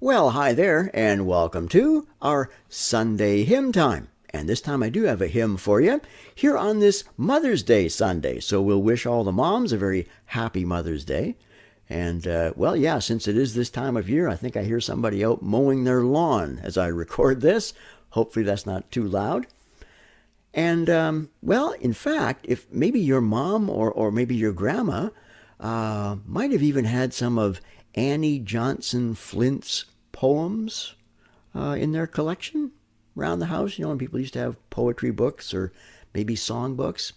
Well, hi there, and welcome to our Sunday hymn time. And this time I do have a hymn for you here on this Mother's Day Sunday. So we'll wish all the moms a very happy Mother's Day. And, since it is this time of year, I think I hear somebody out mowing their lawn as I record this. Hopefully that's not too loud. And, in fact, if maybe your mom or maybe your grandma might have even had some of Annie Johnson Flint's poems in their collection around the house. When people used to have poetry books or maybe song books.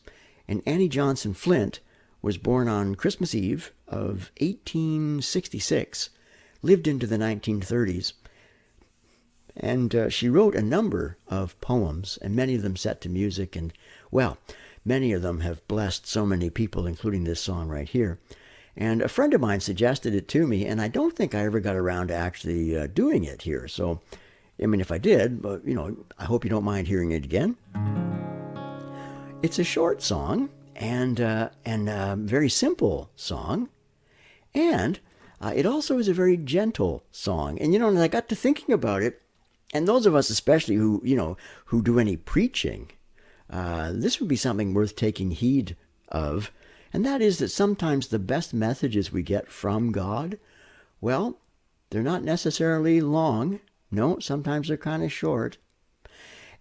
And Annie Johnson Flint was born on Christmas Eve of 1866, lived into the 1930s. And she wrote a number of poems, and many of them set to music. And, many of them have blessed so many people, including this song right here. And a friend of mine suggested it to me, and I don't think I ever got around to actually doing it here. So, if I did, I hope you don't mind hearing it again. It's a short song and a very simple song, and it also is a very gentle song. And and I got to thinking about it, and those of us especially who do any preaching, this would be something worth taking heed of. And that is that sometimes the best messages we get from God, they're not necessarily long. No, sometimes they're kind of short.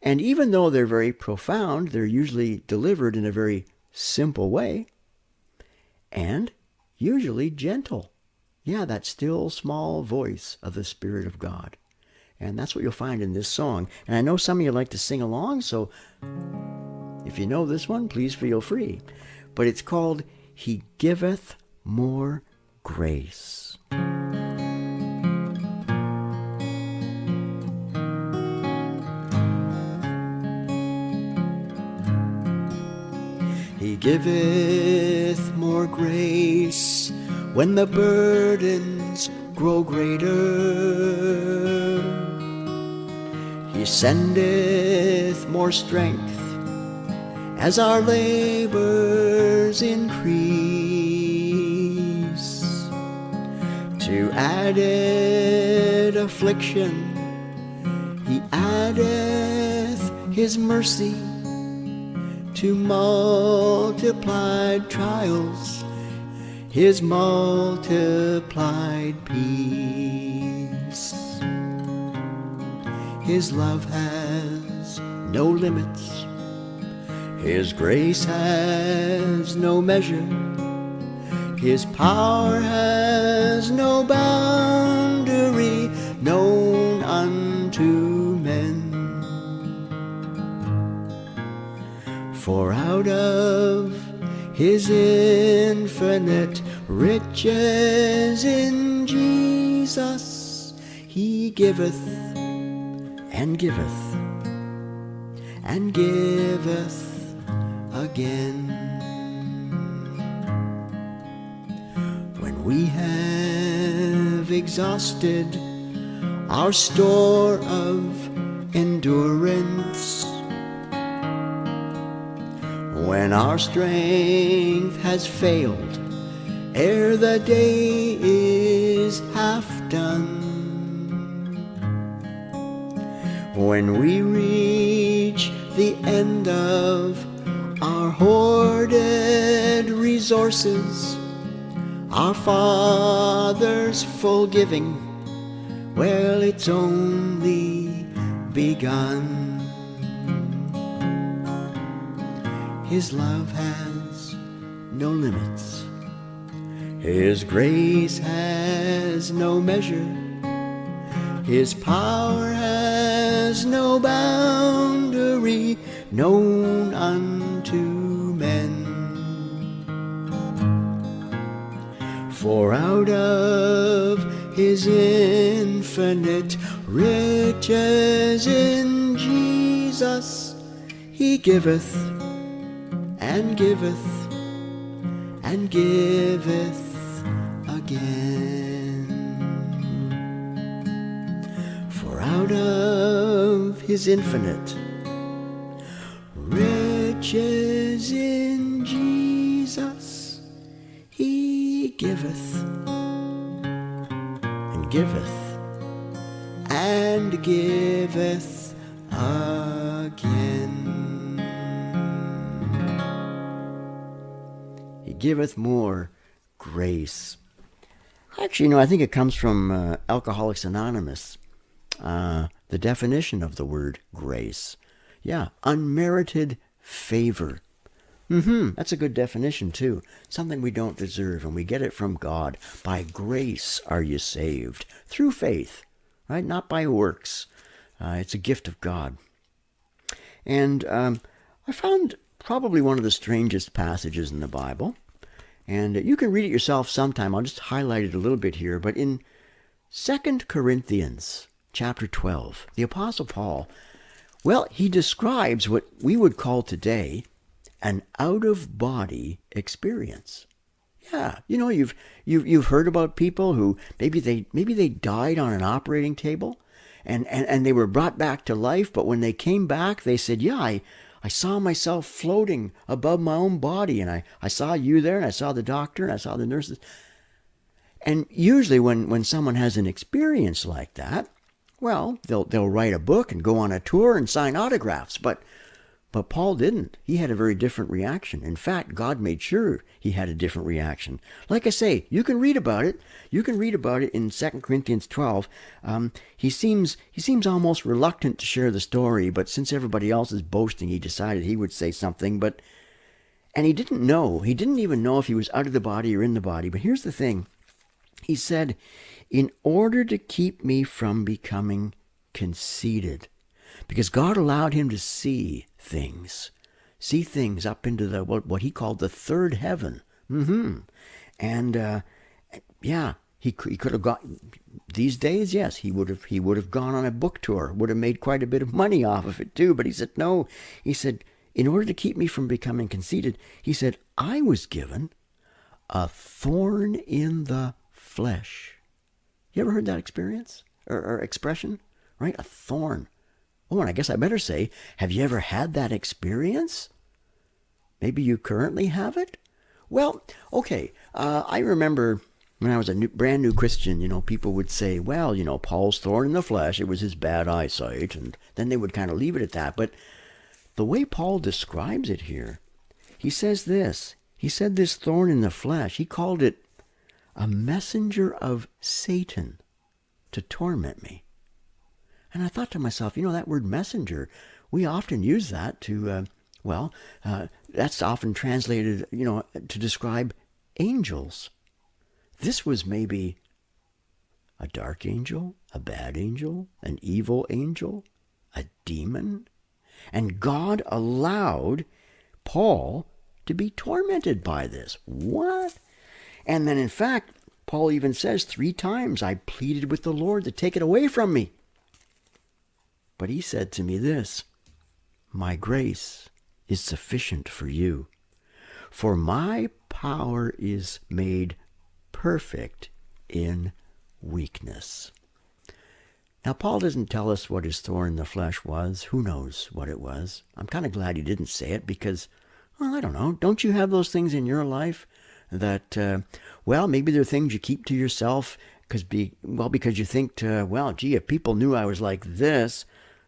And even though they're very profound, they're usually delivered in a very simple way and usually gentle. Yeah, that still small voice of the Spirit of God. And that's what you'll find in this song. And I know some of you like to sing along, so if you know this one, please feel free. But it's called He Giveth More Grace. He giveth more grace when the burdens grow greater. He sendeth more strength as our labors increase. To added affliction, He addeth His mercy. To multiplied trials, His multiplied peace. His love has no limits, His grace has no measure, His power has no boundary known unto men. For out of His infinite riches in Jesus, He giveth and giveth and giveth again. When we have exhausted our store of endurance, when our strength has failed ere the day is half done, when we reach the end of our hoarded resources, our Father's full giving, it's only begun. His love has no limits, His grace has no measure, His power has no boundary known unto men. For out of His infinite riches in Jesus, He giveth and giveth and giveth again. For out of His infinite riches in Jesus, He giveth and giveth and giveth again. He giveth more grace. Actually, I think it comes from Alcoholics Anonymous. The definition of the word grace. Yeah, unmerited favor. That's a good definition too. Something we don't deserve, and we get it from God. By grace are you saved, through faith, right? Not by works. It's a gift of God. And I found probably one of the strangest passages in the Bible. And you can read it yourself sometime. I'll just highlight it a little bit here. But in 2 Corinthians chapter 12, the Apostle Paul, well, he describes what we would call today an out-of-body experience. Yeah, you've heard about people who maybe they died on an operating table, and they were brought back to life. But when they came back, they said, "Yeah, I saw myself floating above my own body, and I saw you there, and I saw the doctor, and I saw the nurses." And usually, when someone has an experience like that, well, they'll write a book and go on a tour and sign autographs, but Paul didn't. He had a very different reaction. In fact, God made sure he had a different reaction. Like I say, you can read about it. You can read about it in 2 Corinthians 12. He seems almost reluctant to share the story, but since everybody else is boasting, he decided he would say something. And he didn't know. He didn't even know if he was out of the body or in the body. But here's the thing. He said, "In order to keep me from becoming conceited," because God allowed him to see things up into the what he called the third heaven. And he could have gone these days. Yes, he would have gone on a book tour, would have made quite a bit of money off of it too. But he said no. He said, in order to keep me from becoming conceited, he said, I was given a thorn in the flesh. You ever heard that experience or expression? Right, a thorn. Oh, and I guess I better say, have you ever had that experience? Maybe you currently have it? Well, okay, I remember when I was a brand new Christian, people would say, well, Paul's thorn in the flesh, it was his bad eyesight, and then they would kind of leave it at that. But the way Paul describes it here, he says this. He said this thorn in the flesh, he called it a messenger of Satan to torment me. And I thought to myself, that word messenger, we often use that to, that's often translated, to describe angels. This was maybe a dark angel, a bad angel, an evil angel, a demon. And God allowed Paul to be tormented by this. What? And then, in fact, Paul even says 3 times, I pleaded with the Lord to take it away from me. But he said to me this, my grace is sufficient for you, for my power is made perfect in weakness. Now, Paul doesn't tell us what his thorn in the flesh was. Who knows what it was? I'm kind of glad he didn't say it because, well, I don't know. Don't you have those things in your life that, maybe they're things you keep to yourself because you think, if people knew I was like this,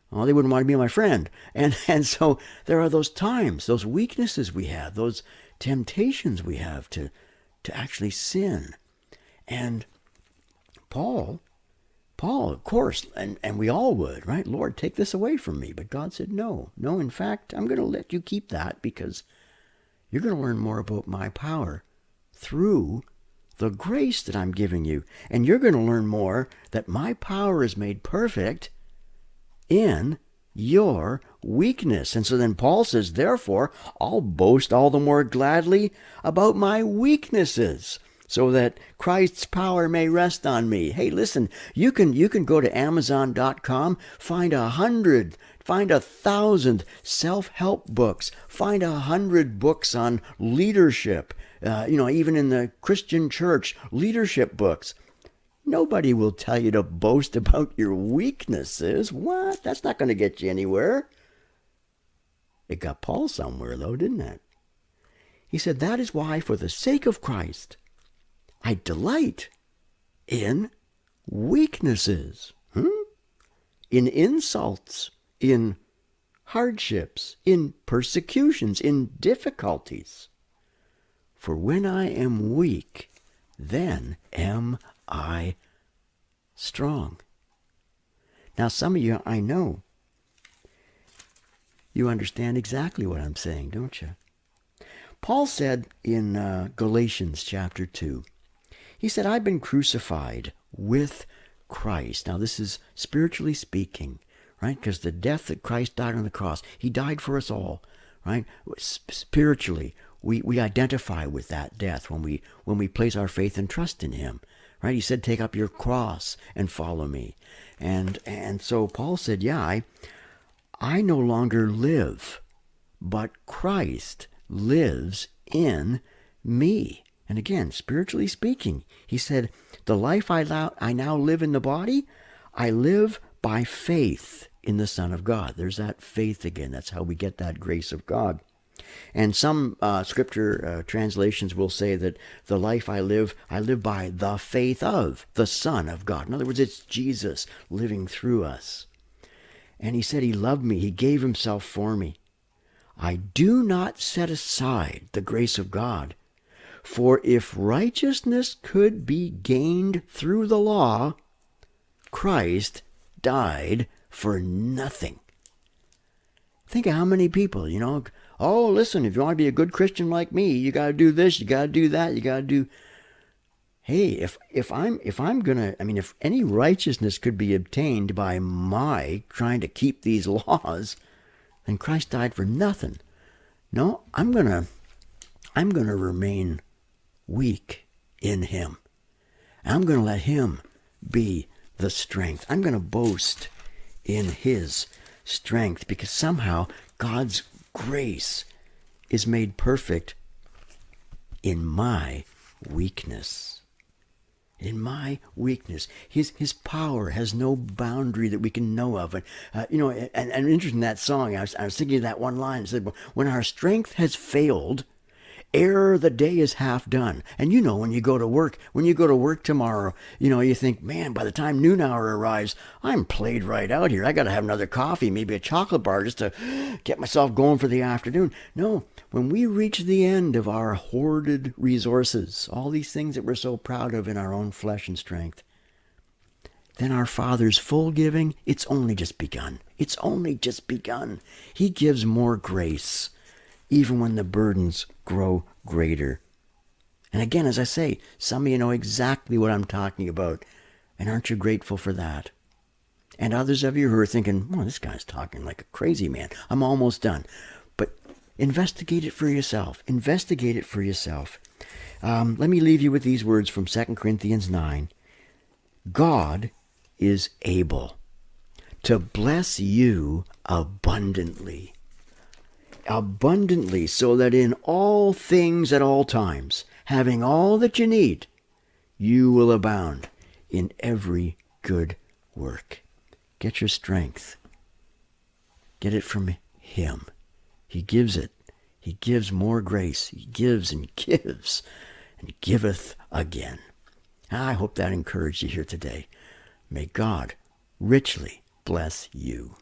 well, they wouldn't want to be my friend. And so there are those times, those weaknesses we have, those temptations we have to actually sin. And Paul, of course, and we all would, right? Lord, take this away from me. But God said, no, in fact, I'm going to let you keep that because you're going to learn more about my power through the grace that I'm giving you. And you're going to learn more that my power is made perfect in your weakness. And so then Paul says, therefore, I'll boast all the more gladly about my weaknesses, so that Christ's power may rest on me. Hey, listen, you can go to Amazon.com, find 100, find 1,000 self-help books, find 100 books on leadership, even in the Christian church, leadership books. Nobody will tell you to boast about your weaknesses. What? That's not going to get you anywhere. It got Paul somewhere, though, didn't it? He said, that is why, for the sake of Christ, I delight in weaknesses. in insults, in hardships, in persecutions, in difficulties. For when I am weak, then am I strong. Now, some of you, I know, you understand exactly what I'm saying, don't you? Paul said in Galatians chapter 2, he said, I've been crucified with Christ. Now, this is spiritually speaking, right? Because the death that Christ died on the cross, he died for us all, right? Spiritually, we identify with that death when we place our faith and trust in him, right? He said, take up your cross and follow me. And so Paul said, yeah, I no longer live, but Christ lives in me. And again, spiritually speaking, he said, the life I now live in the body, I live by faith in the Son of God. There's that faith again. That's how we get that grace of God. And some scripture translations will say that the life I live by the faith of the Son of God. In other words, it's Jesus living through us. And he said he loved me. He gave himself for me. I do not set aside the grace of God. For if righteousness could be gained through the law, Christ died for nothing. Think of how many people, oh, listen, if you want to be a good Christian like me, you got to do this, you got to do that, you got to do. Hey, if any righteousness could be obtained by my trying to keep these laws, then Christ died for nothing. No, I'm gonna remain weak in him. I'm gonna let him be the strength. I'm gonna boast in his strength, because somehow God's grace is made perfect in my weakness. In my weakness. His power has no boundary that we can know of. And interesting, that song, I was thinking of that one line. It said, when our strength has failed, ere the day is half done. And when you go to work tomorrow, you think, man, by the time noon hour arrives, I'm played right out here. I got to have another coffee, maybe a chocolate bar, just to get myself going for the afternoon. No, when we reach the end of our hoarded resources, all these things that we're so proud of in our own flesh and strength, then our Father's full giving, it's only just begun. It's only just begun. He gives more grace, even when the burdens grow greater. And again, as I say, some of you know exactly what I'm talking about. And aren't you grateful for that? And others of you who are thinking, well, this guy's talking like a crazy man. I'm almost done. But investigate it for yourself. Investigate it for yourself. Let me leave you with these words from 2 Corinthians 9. God is able to bless you abundantly. Abundantly, so that in all things at all times, having all that you need, you will abound in every good work. Get your strength. Get it from him. He gives it. He gives more grace. He gives and gives and giveth again. I hope that encouraged you here today. May God richly bless you.